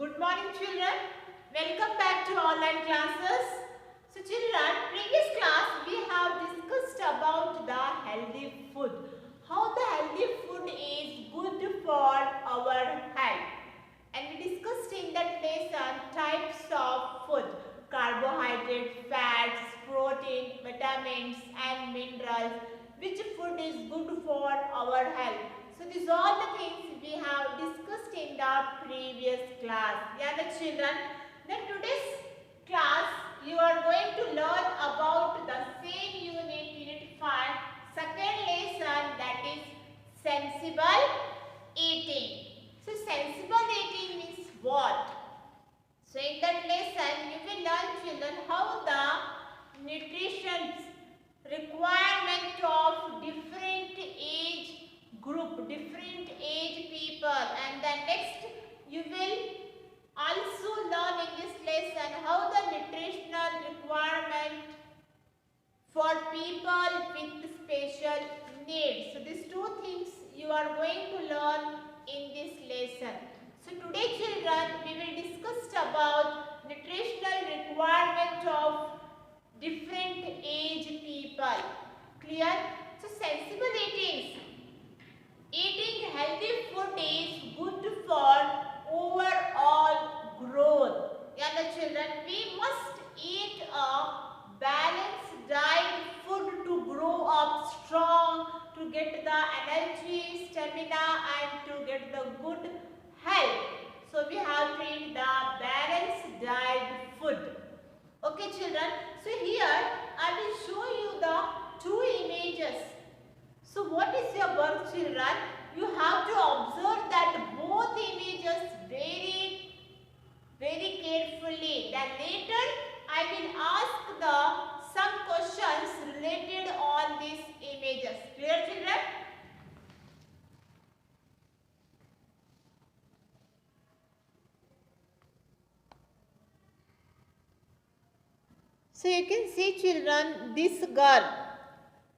Good morning children. Welcome back to online classes. So children, previous class we have discussed about the healthy food. How the healthy food is good for our health. And we discussed in that lesson types of food. Carbohydrate, fats, protein, vitamins and minerals. Which food is good for our health. So these are all the things we have discussed in the previous class. Yeah, the children. Then today's class you are going to learn about the same unit 5, second lesson, that is sensible eating. So sensible eating means what? So in that lesson you will learn children how the nutrition requirement of different age group, different age people, and then next you will also learn in this lesson how the nutritional requirement for people with special needs. So these two things you are going to learn in this lesson. So today children we will discuss about nutritional requirement of different age people. Clear? So sensible eating healthy food is good for overall growth. Yeah, the children, we must eat a balanced diet food to grow up strong, to get the energy, stamina and to get the good health. So we have to eat the balanced diet food. Okay children, so here I will show you the two images. So what is your work children? You have to observe that both images very carefully. Then later I will ask some questions related on these images. Clear children? So you can see children,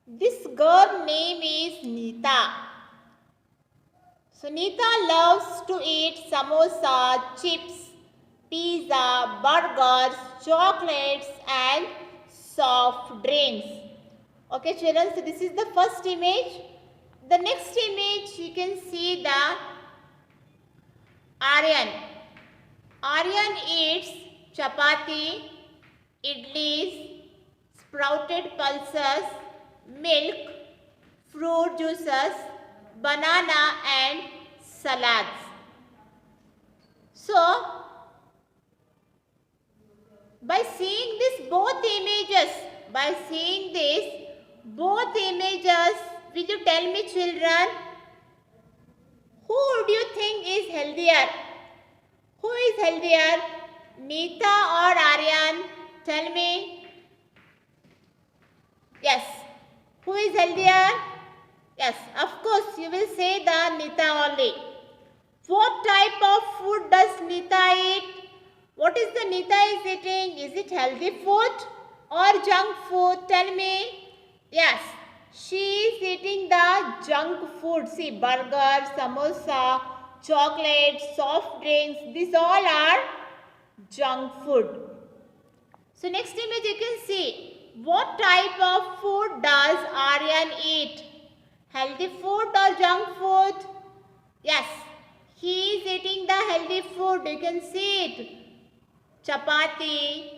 this girl name is Neeta. So Neeta loves to eat samosa, chips, pizza, burgers, chocolates and soft drinks. Okay children, so this is the first image. The next image you can see the Aryan. Aryan eats chapati, idlis, sprouted pulses, milk, fruit juices, banana and salads. So, by seeing both images, will you tell me children, who would you think is healthier? Who is healthier? Neeta or Aryan? Tell me. Yes. Who is healthier? Yes, of course you will say the Neeta only. What type of food does Neeta eat? What is the Neeta is eating? Is it healthy food or junk food? Tell me. Yes, she is eating the junk food. See, burger, samosa, chocolate, soft drinks. These all are junk food. So next image you can see. What type of food does Aryan eat? Healthy food or junk food? Yes, he is eating the healthy food. You can see it. Chapati,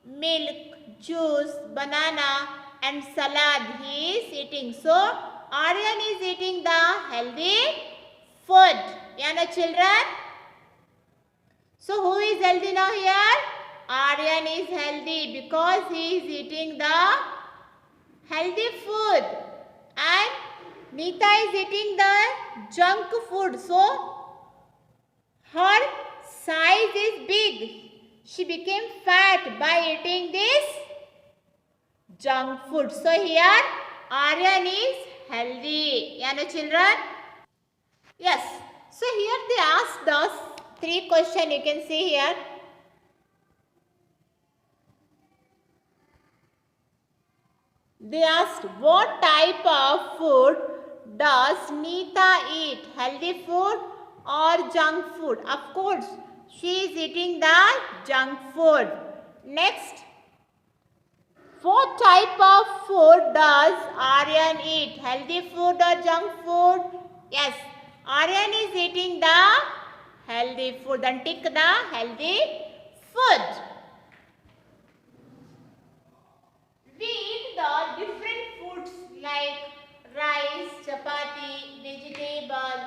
milk, juice, banana and salad he is eating. So, Aryan is eating the healthy food. Yeah, no, children? So, who is healthy now here? Aryan is healthy because he is eating the healthy food. And Neeta is eating the junk food. So, her size is big. She became fat by eating this junk food. So, here Aryan is healthy. Yeah, no, children? Yes. So, here they asked us 3 questions. You can see here. They asked what type of food does Neeta eat? Healthy food or junk food? Of course, She is eating the junk food. Next, what type of food does Aryan eat? Healthy food or junk food? Yes, Aryan is eating the healthy food. Then tick the healthy food. We eat the different foods like rice, chapati, vegetable,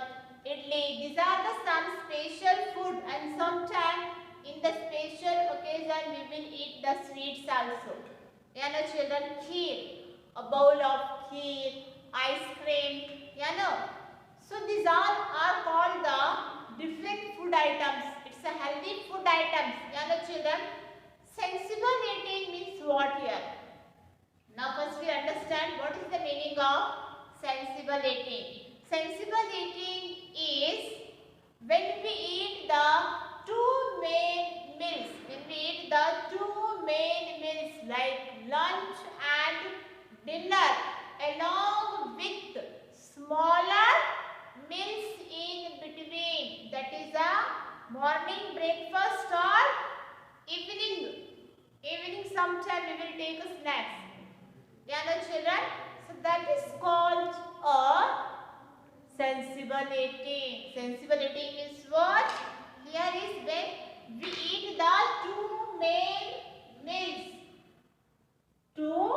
idli. These are the some special food, and sometimes in the special occasion we will eat the sweets also. You know children, kheer, a bowl of kheer, ice cream, you know. So these all are called the different food items. It's a healthy food items. You know children, sensible eating means what here? Now first we understand what is the meaning of sensible eating. Sensible eating is when we eat the two main meals. When we eat the two main meals like lunch and dinner along with smaller meals in between. That is a morning breakfast or evening. Evening sometime we will take a snacks. Yeah, no children. So that is called a sensible eating. Sensible eating is what? Here is when we eat the two main meals. Two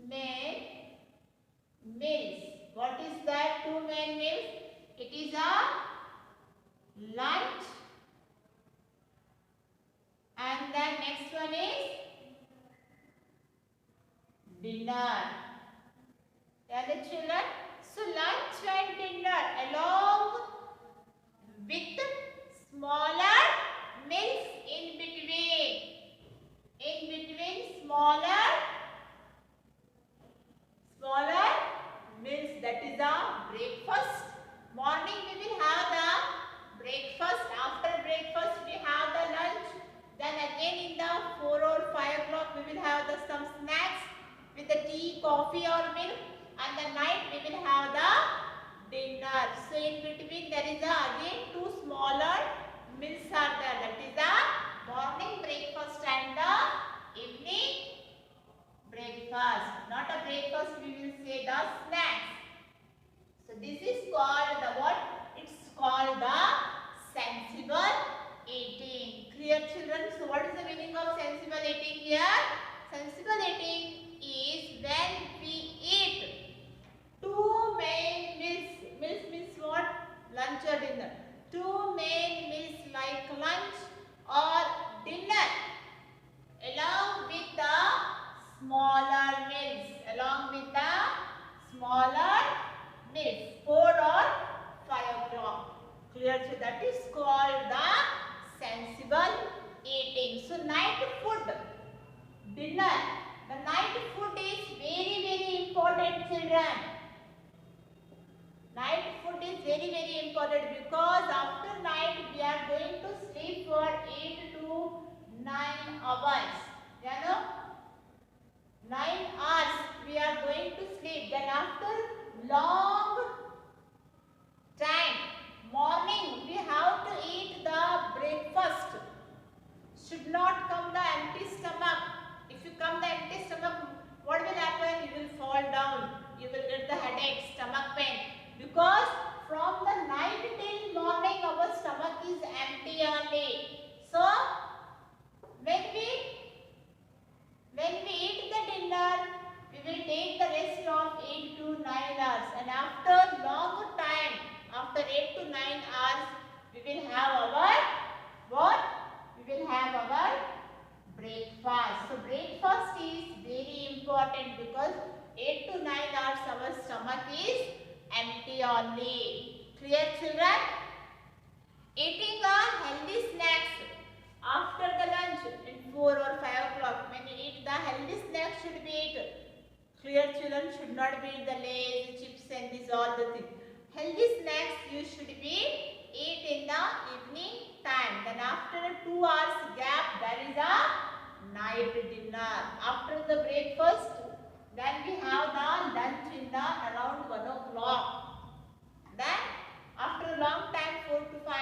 main meals. What is that two main meals? It is a lunch and then next one is dinner. Yeah, the children. So lunch and dinner along with smaller meals in between. In between smaller meals, that is the breakfast. Morning we will have the breakfast. After breakfast we have the lunch. Then again in the 4 or 5 o'clock we will have some snacks with the tea, coffee or milk, and the night we will have the dinner. So in between there is again two smaller meals are there. That is the morning breakfast and the evening breakfast. Not a breakfast, we will say the snacks. So this is called the what? It's called the sensible eating. Clear children? So what is the meaning of sensible eating here? Sensible eating is when we eat two main meals. Meals means what? Lunch or dinner. Two main meals like lunch or dinner along with the smaller meals. Along with the smaller meals. 4 or 5 o'clock. Clear? So that is called the sensible eating. So night food, dinner. The night food is very important children. Night food is very important because after night we are going to sleep for 8 to 9 hours. You know? 9 hours we are going to sleep. Then after long time, morning we have to eat the breakfast. Should not come the empty stomach. If you come the empty stomach, what will happen? You will fall down. You will get the headache, stomach pain. Because from the night till morning our stomach is empty only. So when we eat the dinner, we will take the rest of 8 to 9 hours. And after long time, after 8 to 9 hours, we will have our what? We will have our breakfast. So breakfast is very important because 8 to 9 hours our stomach is empty only. Clear children? Eating a healthy snacks after the lunch in 4 or 5 o'clock. When you eat the healthy snacks should be eaten. Clear children, should not be the Lays, chips and these all the things. Healthy snacks you should be eat in the evening time. Then after a 2 hours gap there is a night dinner. After the breakfast then we have the lunch in the around 1 o'clock. Then after a long time 4 to 5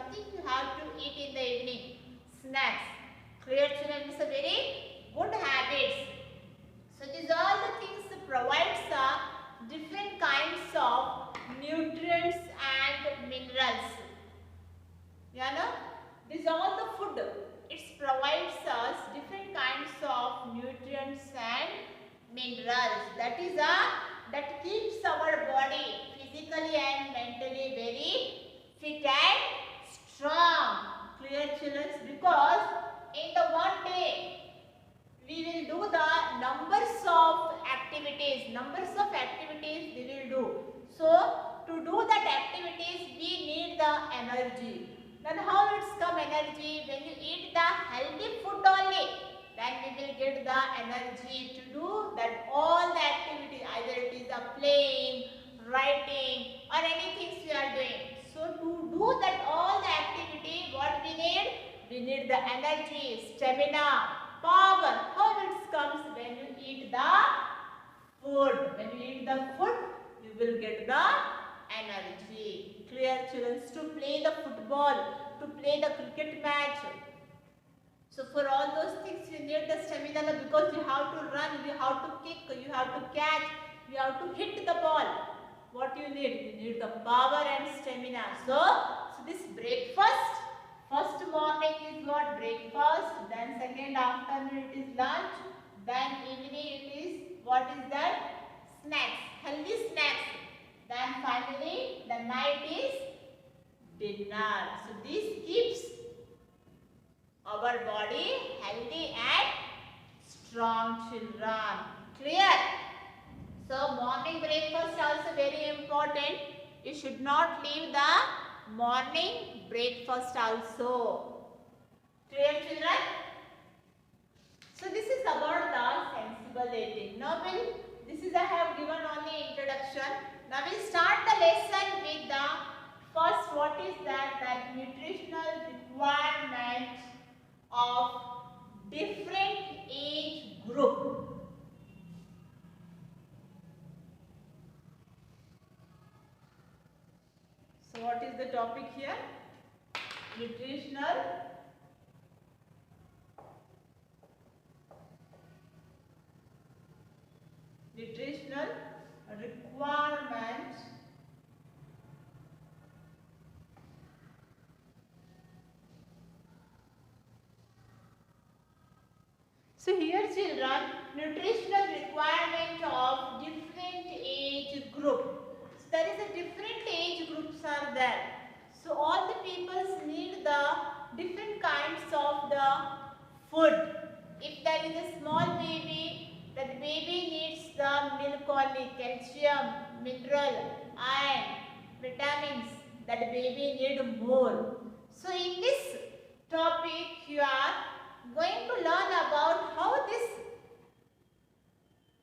something you have to eat in the evening. Snacks. Clear children, it's a very good habits. So these all the things provides different kinds of nutrients and minerals. You know, these all the food. It provides us different kinds of nutrients and minerals. That is that keeps our body physically and mentally very fit and strong. Clear children, because in the one day we will do the numbers of activities we will do. So to do that activities we need the energy. Then how it's come energy? When you eat the healthy food only, then we will get the energy to do that all the activity, either it is the playing, writing or anything you are doing. So to do that all the activity, what we need? We need the energy, stamina, power. How it comes? When you eat the food. When you eat the food, you will get the energy. Clear children? To play the football, to play the cricket match. So for all those things you need the stamina, because you have to run, you have to kick, you have to catch, you have to hit the ball. What you need? You need the power and stamina. So this breakfast, first morning is what? Breakfast. Then second afternoon it is lunch. Then evening it is, what is that? Snacks, healthy snacks. Then finally the night is dinner. So this keeps our body healthy and strong, children. Clear? So morning breakfast also very important. You should not leave the morning breakfast also. Clear, children? So this is about the sensible eating. Now this is I have given only introduction. Now we'll start the lesson with the first, what is that nutritional requirement of different age group. So what is the topic here? Nutritional requirement So here children, nutritional requirement of different age group. So there is a different age groups are there. So all the peoples need the different kinds of the food. If there is a small baby, that baby needs the milk only, calcium, mineral, iron, vitamins. That baby need more. So in this topic you are going to learn about how this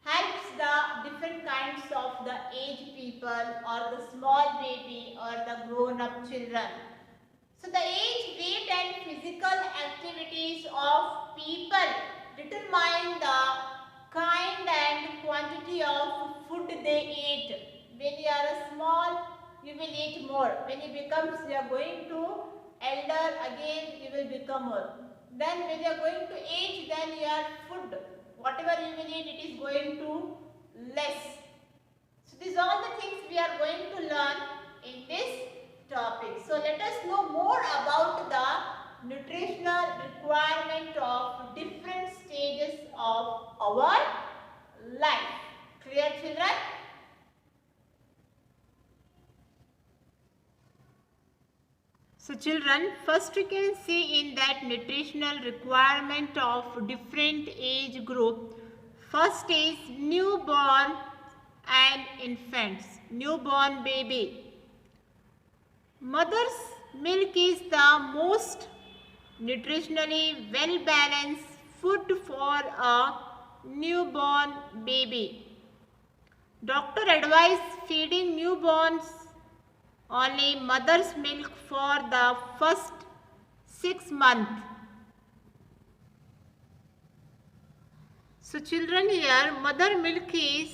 helps the different kinds of the aged people or the small baby or the grown up children. So the age, weight and physical activities of people determine the kind and quantity of food they eat. When you are small, you will eat more. When you are going to elder, again you will become more. Then when you are going to age, then your food, whatever you will eat, it is going to less. So these are all the things we are going to learn in this topic. So let us know more about the nutritional requirement of different stages of our life. Clear, children? So children, first you can see in that nutritional requirement of different age group. First is newborn and infants, newborn baby. Mother's milk is the most nutritionally well balanced food for a newborn baby. Doctor advise feeding newborns only mother's milk for the first 6 months. So children, here mother milk is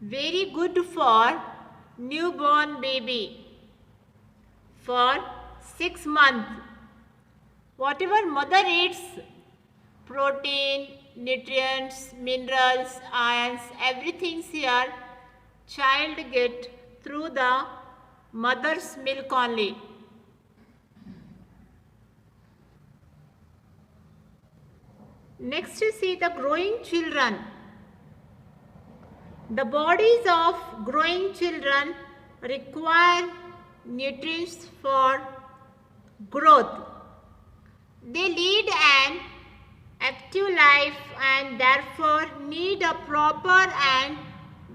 very good for newborn baby for 6 months, whatever mother eats, protein, nutrients, minerals, ions, everything here, child get through the mother's milk only. Next you see the growing children. The bodies of growing children require nutrients for growth. They lead an active life and therefore need a proper and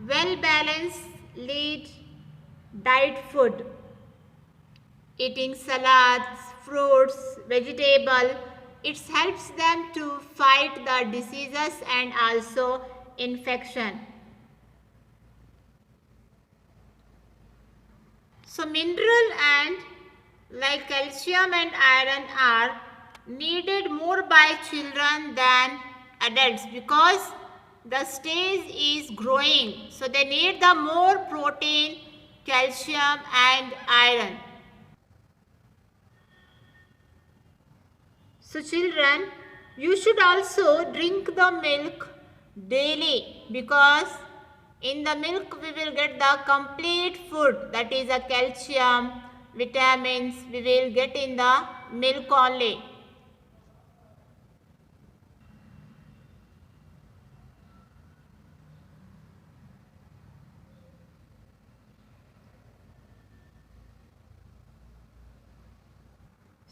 well-balanced diet food. Eating salads, fruits, vegetables, it helps them to fight the diseases and also infection. So mineral and like calcium and iron are needed more by children than adults because the stage is growing. So they need the more protein, calcium and iron. So children, you should also drink the milk daily because in the milk we will get the complete food, that is a calcium, vitamins we will get in the milk only.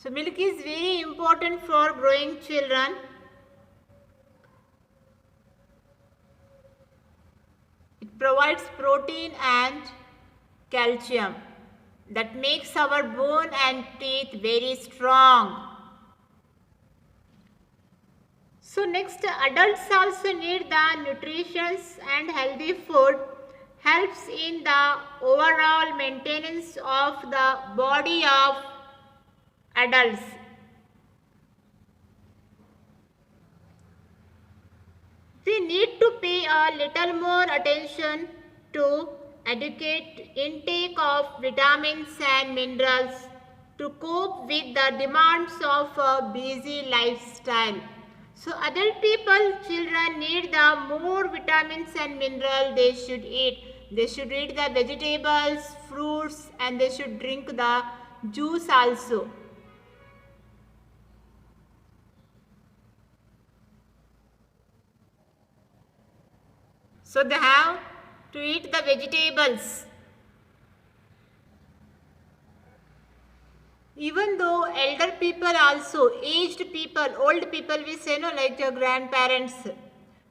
So milk is very important for growing children. It provides protein and calcium that makes our bone and teeth very strong. So next, adults also need the nutrition and healthy food helps in the overall maintenance of the body of adults. We need to pay a little more attention to adequate intake of vitamins and minerals to cope with the demands of a busy lifestyle. So adult people, children need the more vitamins and minerals they should eat. They should eat the vegetables, fruits and they should drink the juice also. So they have to eat the vegetables. Even though elder people also, aged people, old people we say no, like your grandparents,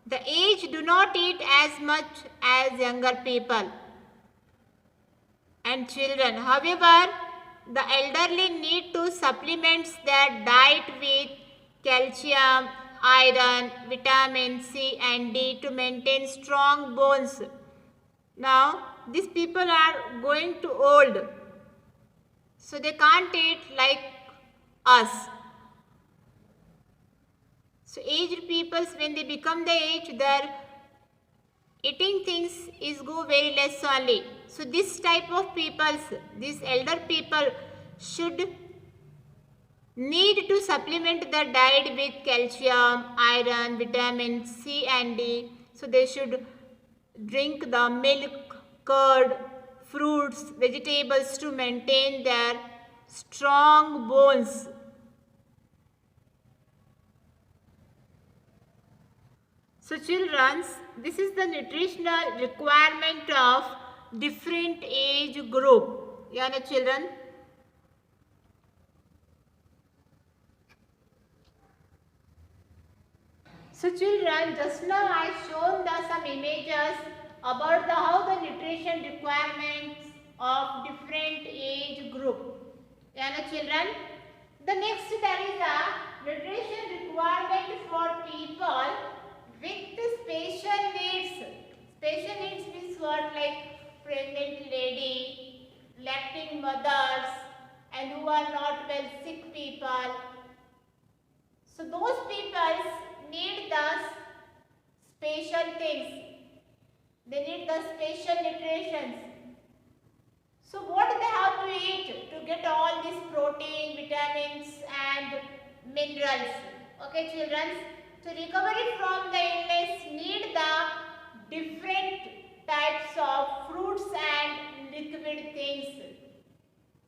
the age do not eat as much as younger people and children. However, the elderly need to supplement their diet with calcium, iron, vitamin C and D to maintain strong bones. Now, these people are going to old, so they can't eat like us. So, aged people, when they become the age, their eating things is go very less only. So, this type of people, these elder people should need to supplement the diet with calcium, iron, vitamin C and D. So they should drink the milk, curd, fruits, vegetables to maintain their strong bones. So children, this is the nutritional requirement of different age group. Yeah, children. So children, just now I shown some images about how the nutrition requirements of different age group. Yeah, children. The next there is a nutrition requirement for people with special needs. Special needs means what, like pregnant lady, lacting mothers, and who are not well, sick people. So those people need the special things. They need the special nutrition. So what they have to eat to get all these protein, vitamins and minerals? Okay children, to recovery from the illness need the different types of fruits and liquid things.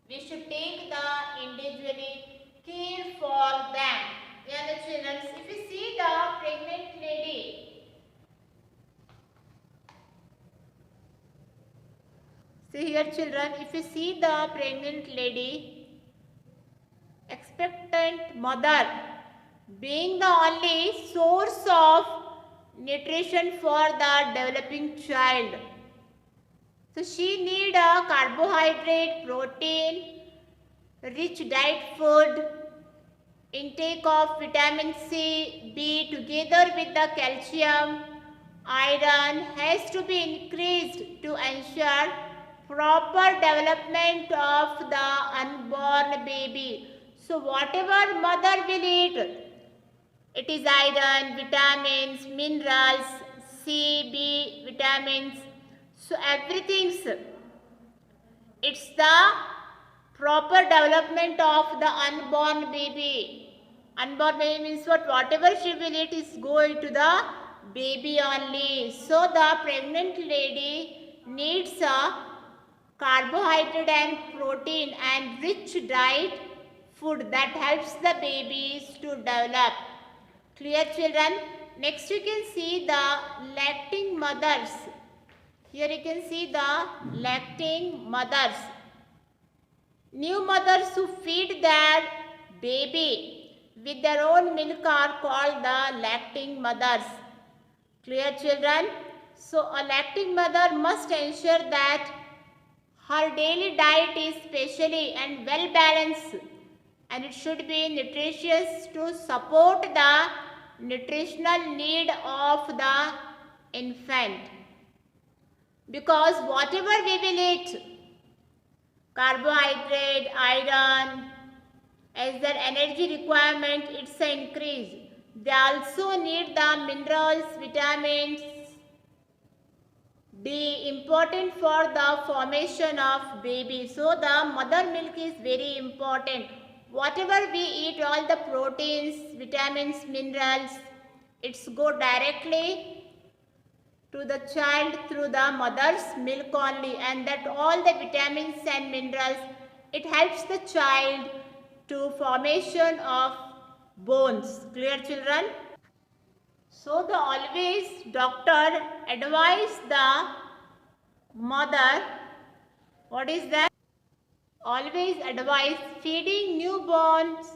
We should take the individually care for them. Yeah, the children, if you see the pregnant lady, see here children, if you see the pregnant lady, expectant mother being the only source of nutrition for the developing child. So she need a carbohydrate, protein, rich diet food, intake of vitamin C, B together with the calcium, iron has to be increased to ensure proper development of the unborn baby. So whatever mother will eat, it is iron, vitamins, minerals, C, B, vitamins. So everything's, it's the proper development of the unborn baby. Unborn baby means what? Whatever she will eat is going to the baby only. So the pregnant lady needs a carbohydrate and protein and rich diet food that helps the babies to develop. Clear children? Next you can see the lacting mothers. Here you can see the lacting mothers. New mothers who feed their baby with their own milk are called the lacting mothers. Clear children? So a lacting mother must ensure that her daily diet is specially and well balanced, and it should be nutritious to support the nutritional need of the infant. Because whatever we will eat, carbohydrate, iron, as their energy requirement, it's an increase. They also need the minerals, vitamins, D, important for the formation of baby. So the mother milk is very important. Whatever we eat, all the proteins, vitamins, minerals, it's go directly to the child through the mother's milk only, and that all the vitamins and minerals, it helps the child to formation of bones. Clear children? So the always doctor advise the mother, what is that? Always advise feeding newborns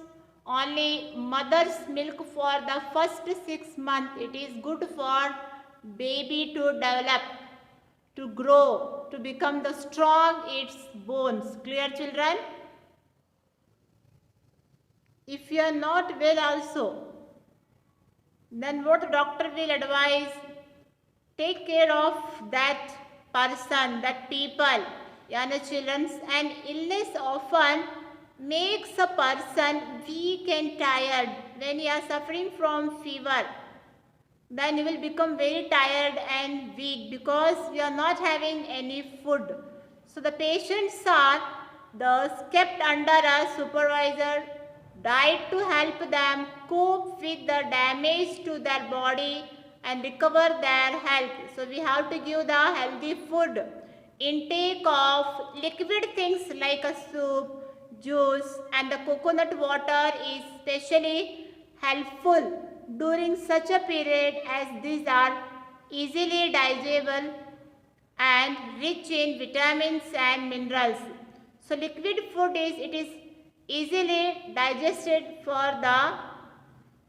only mother's milk for the first 6 months. It is good for baby to develop, to grow, to become the strong its bones. Clear children? If you are not well also, then what doctor will advise? Take care of that person, that people, young children. And illness often makes a person weak and tired. When you are suffering from fever, then you will become very tired and weak because you are not having any food. So the patients are thus kept under a supervisor diet to help them cope with the damage to their body and recover their health. So we have to give the healthy food. Intake of liquid things like a soup, juice and the coconut water is specially helpful during such a period, as these are easily digestible and rich in vitamins and minerals. So liquid food is easily digested for the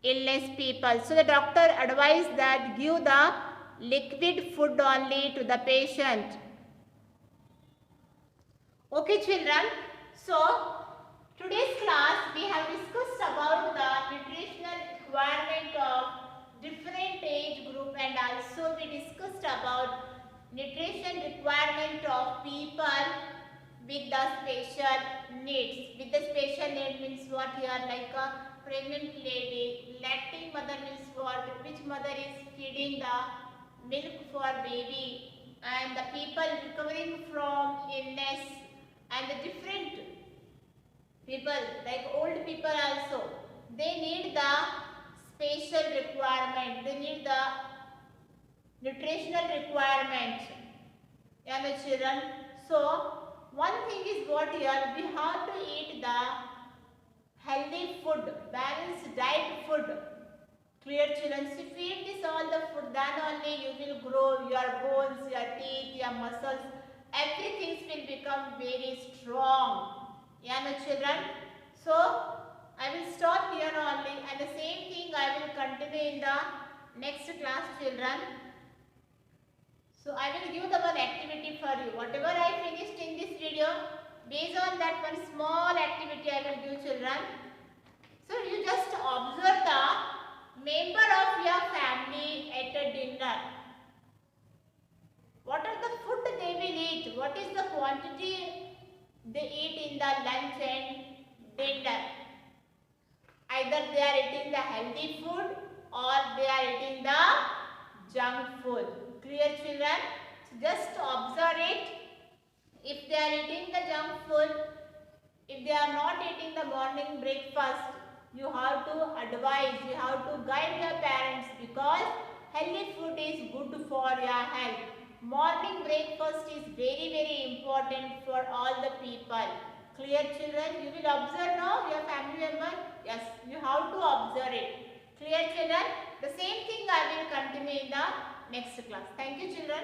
illness people. So the doctor advised that give the liquid food only to the patient. Okay children, so today's class we have discussed about the nutritional requirement of different age group, and also we discussed about nutrition requirement of people with the special needs. With the special need means what here, like a pregnant lady, lacting mother means what, which mother is feeding the milk for baby, and the people recovering from illness, and the different people like old people also, they need the special requirement, they need the nutritional requirement. Yeah, my children. So one thing is what here, we have to eat the healthy food, balanced diet food. Clear children? If you eat this all the food, then only you will grow your bones, your teeth, your muscles, everything will become very strong. Yeah, my children. So I will stop here only, and the same thing I will continue in the next class, children. So I will give the one activity for you. Whatever I finished in this video, based on that one small activity I will give, children. So you just observe the member of your family at a dinner. What are the food they will eat? What is the quantity they eat in the lunch and dinner? Either they are eating the healthy food or they are eating the junk food. Clear, children? So just observe it. If they are eating the junk food, if they are not eating the morning breakfast, you have to advise, you have to guide your parents, because healthy food is good for your health. Morning breakfast is very, very important for all the people. Clear, children? You will observe now your family member? Yes, you have to observe it. Clear, children? The same thing I will continue in the next class. Thank you, children.